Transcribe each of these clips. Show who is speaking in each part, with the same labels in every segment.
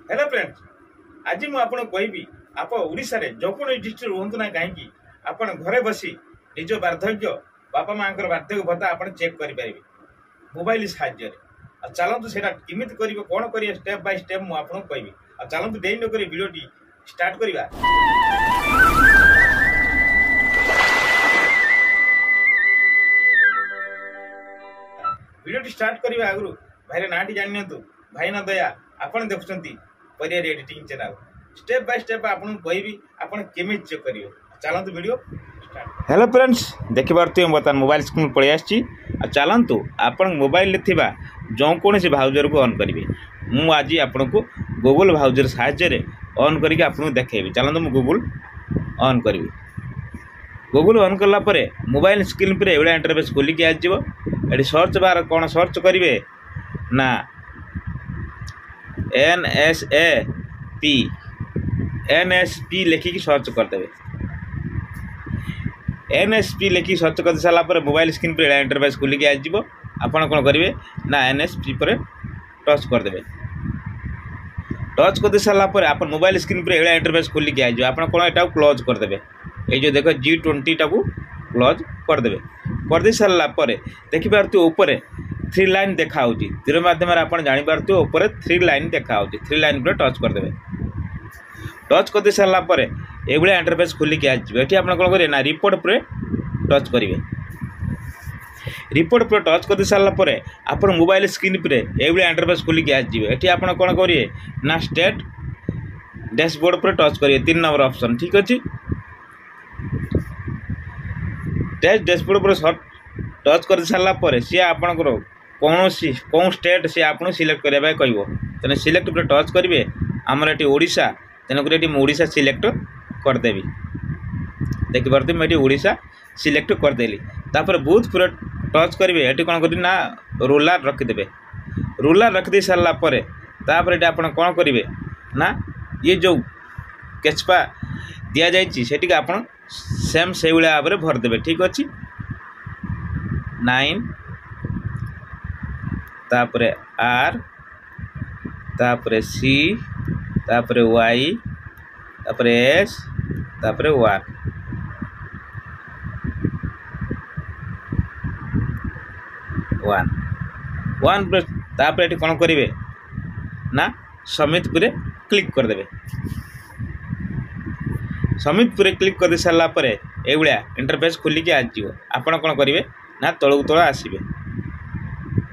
Speaker 1: Hello friends, आज मुझे आपको कहबी आप ओडिशा रे जो डिस्ट्रिक्ट रुहतु ना कहीं आप घरे बसी निज वार्धक्य बापा माँ वार्धक्य भत्ता आप चेक करेंगे मोबाइल साहाय्य चलतु से कमी कर कौन कर स्टेप बाय स्टेप मुझे आपको कहबी चलतु डेरी नक भिडियो स्टार्ट करवा। भिडियो स्टार्ट करने आगु भाई ना जानी भाई न दया आप देखुं परिवार editing channel step by step आपको कहबी आप केमी चेक करेंगे। चलतु वीडियो स्टार्ट। हेलो फ्रेंड्स, देखि पारती बर्तमान मोबाइल स्क्रीन पड़े आसी चलतु आप मोबाइल जो कौन ब्राउजर को ऑन करेंगे। मुझे आज आपको गूगल ब्राउजर साहाय्य ऑन करके आपको देखेबी। चलतु मुझे गूगल ऑन करी। गूगल ऑन कलापर मोबाइल स्क्रीन पर एवं इंटरफेस खोलिकी आसो। ये सर्च बार कौन सर्च करेंगे ना NSP लिखिकी सर्च करदे। NSP लिखिकी सर्च कर सारापर मोबाइल स्क्रीन पर इंटरफेस खोलिकी आसो। आपड़ कौन करेंगे ना NSP पर टच करदे। टच कर सारापर आप मोबाइल स्क्रीन पर एवं इंटरफेस खोलिकी आसो। आप कौन यहाँ क्लोज करदे। ये जो देख G20 टाक क्लोज करदे। करदे सारापर देखिपारे ऊपर 3 लाइन देखा तीर मध्यम आप जापर ऊपर 3 लाइन देखा 3 लाइन पर टच करदे। टच कर सारापर ये इंटरफेस खोलिकी आसो। ये आप कौन करेंगे ना रिपोर्ट पर टच करेंगे। रिपोर्ट पर टच कर सारापर आप मोबाइल स्क्रीन पर ये इंटरफेस खोलिकी आसो। ये आप कौन करेंगे ना स्टेट डैशबोर्ड पर टच करेंगे। 3 नंबर ऑप्शन ठीक अच्छे। टेस्ट डैशबोर्ड पर टच कर सारापर सी आपंकर कौन स्टेट सी आपको सिलेक्ट करने कह तेना सिलेक्ट पर टच करेंगे। आमर ये ओडिशा तेणुक ये ओडिशा सिलेक्ट करदेवी। देखिपारे मुझे ओडिशा सिलेक्ट करदेली। तापर बूथ पर टच करेंगे। ये कौन कर ना रोलार रखिदे। रोलार रखिदे सारापर तापर ये आप कौन करेंगे ना ये जो केचपा दि जाटी आप सेम से भाव में भरदे। ठीक अच्छे 9 तापर R तापर C तापर Y तापर S तापर 1 तापर ये कौन करेंगे ना सबमिट पर क्लिक करदे। सबमिट पर क्लिक कर सारापर ये इंटरफेस खोलिकी आसो। आप कौन करेंगे ना तलू तल आसवे।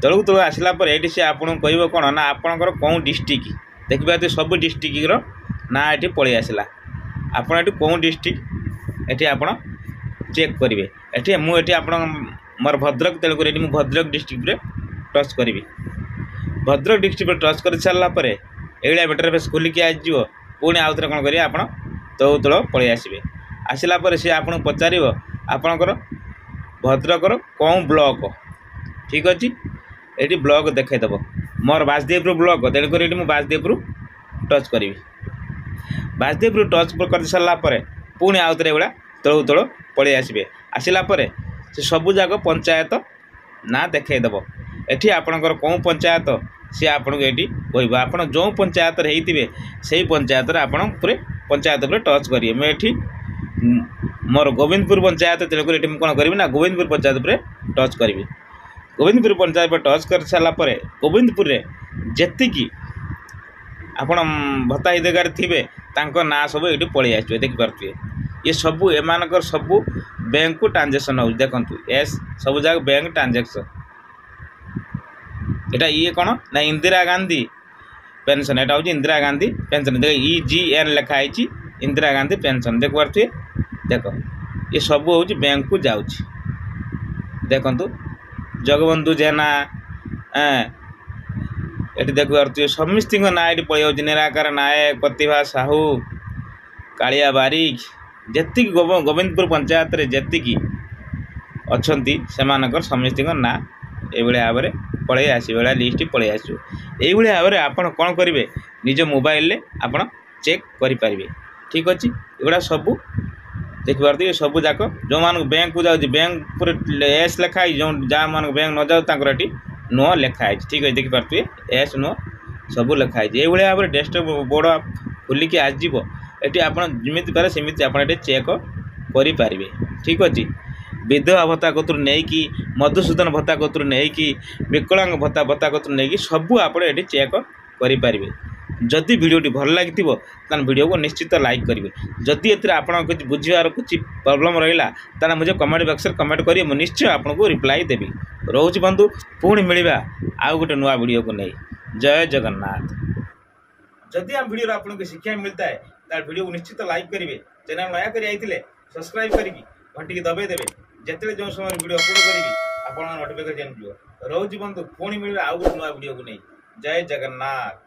Speaker 1: तलू तल आसला ये सी आपको कह कौन ना आपंकर कौन डिस्ट्रिक्ट देखिए सब डिस्ट्रिक्टर ना ये पलि आसला। आपड़ ये कौन डिस्ट्रिक्ट ये आप चेक करेंगे। ये मुझे आप मोर भद्रक तेणुक ये भद्रक डिस्ट्रिक्ट टच करी। भद्रक डिस्ट्रिक्ट पर टच कर सारापर ये इंटरफेस खोलिकी आसो। पुणी आउ थे कौन करेंगे आप तलू तल पलि आसवे। आसला सी आपको पचार आपणकर भद्रकर कौन ब्लॉक ठीक अच्छे। ये ब्लॉक देखईदेव मोर बासदेवपुर ब्लॉक तेणुक ये मुझे बासदेवपुर टच करी। बासदेवपुर टच कर सारापर पुणी आउ थे ये तलू तल पलि आसवे। आसला से सबूक पंचायत ना देखईदेव। ये आपणकर कौन पंचायत सी आपको ये कह आप जो पंचायत होते से पंचायत आप पंचायत पर टच करेंगे। मुझे मोर गोविंदपुर पंचायत तेणुक ये कौन करी ना गोविंदपुर पंचायत पर टच करी। गोविंदपुर पंचायत पर टच कर सारापर गोविंदपुर जी आप भत्ता हितग्राही थे ना सब ये पलि आसो। देखिपे ये सबू एमानकर सबू बैंक को ट्रांजेक्शन हो देखु एस सब जगह बैंक ट्रांजेक्शन। यहाँ ये कौन ना इंदिरा गांधी पेंशन यहाँ हूँ इंदिरा गांधी पेंशन देख EGN लिखाई इंदिरा गांधी पेंशन देख पारे। देख ये सब हूँ बैंक को जाऊँ। देखु जगबंधु जेना ये देख पारे समस्त ना ये पलि जाऊँ। निराकार नायक प्रतिभा साहू कालिया बारिक जी गोविंदपुर पंचायत जी अच्छा से समस्त ना ये भाव में पलि आस लिस्ट पलि आसो। ये भाव में आप कौन करेंगे निज मोबाइल आप चेक करेंगे। ठीक अच्छे एगुड़ा सबू देखिए सब जाक जो मान बैंक को जाऊँगी बैंक पर एस लिखाई जो जहाँ मान बैंक न जाऊ ये नुह लिखाई। ठीक है देखिपे एस नुह ସବୁ ଲେଖା ହେଇଛି। ଏଇଭଳିଆ ଭାବରେ ଡେସ୍କଟପ୍ ବୋର୍ଡ଼ ଖୋଲିକି ଆସିଯିବ। ଏଠି ଆପଣ ଯେମିତି ପାରେ ସେମିତି ଆପଣ ଏଠି ଚେକ୍ କରିପାରିବେ। ଠିକ୍ ଅଛି। ବିଧବା ଭତ୍ତା କତରୁ ନେଇକି ମଧୁସୂଦନ ଭତ୍ତା କତରୁ ନେଇକି ବିକଳାଙ୍ଗ ଭତ୍ତା କତରୁ ନେଇକି ସବୁ ଆପଣ ଏଠି ଚେକ୍ କରିପାରିବେ। ଯଦି ଭିଡ଼ିଓଟି ଭଲ ଲାଗିଥିବ ତାହେଲେ ଭିଡ଼ିଓକୁ ନିଶ୍ଚିତ ଲାଇକ୍ କରିବେ। ଯଦି ଏଥିରେ ଆପଣଙ୍କ କିଛି ବୁଝିବାର କିଛି ପ୍ରୋବ୍ଲେମ୍ ରହିଲା ତାହେଲେ ମୁझे କମେଣ୍ଟ ବକ୍ସରେ କମେଣ୍ଟ କରିବେ, ମୁଁ ନିଶ୍ଚୟ ଆପଣଙ୍କୁ ରିପ୍ଲାଏ ଦେବି। ରହୁଛି ବନ୍ଧୁ, ପୁଣି ମିଳିବା ଆଉ ଗୋଟେ ନୂଆ ଭିଡ଼ିଓକୁ ନେଇ। ଜୟ ଜଗନ୍ନାଥ। ଯଦି ଆମ ଭିଡ଼ିଓରେ ଆପଣଙ୍କୁ ଶିକ୍ଷା ମିଳିଥାଏ ତାହେଲେ ଭିଡ଼ିଓକୁ ନିଶ୍ଚିତ ଲାଇକ୍ କରିବେ। ଚ୍ୟାନେଲ୍ ନୟାକରି ଆଇଥିଲେ ସବସ୍କ୍ରାଇବ୍ କରିକି ଘଣ୍ଟିକି ଦବାଇ ଦେବେ। ଯେତେବେଳେ ଯେଉଁ ସମୟରେ ଭିଡ଼ିଓ ଅପଲୋଡ଼ କରିବି ଆପଣଙ୍କ ନୋଟିଫିକେସନ୍ ଯିବ। ରହୁଛି ବନ୍ଧୁ, ପୁଣି ମିଳିବା ଆଉ ଗୋଟେ ନୂଆ ଭିଡ଼ିଓକୁ ନେଇ। ଜୟ ଜଗନ୍ନାଥ।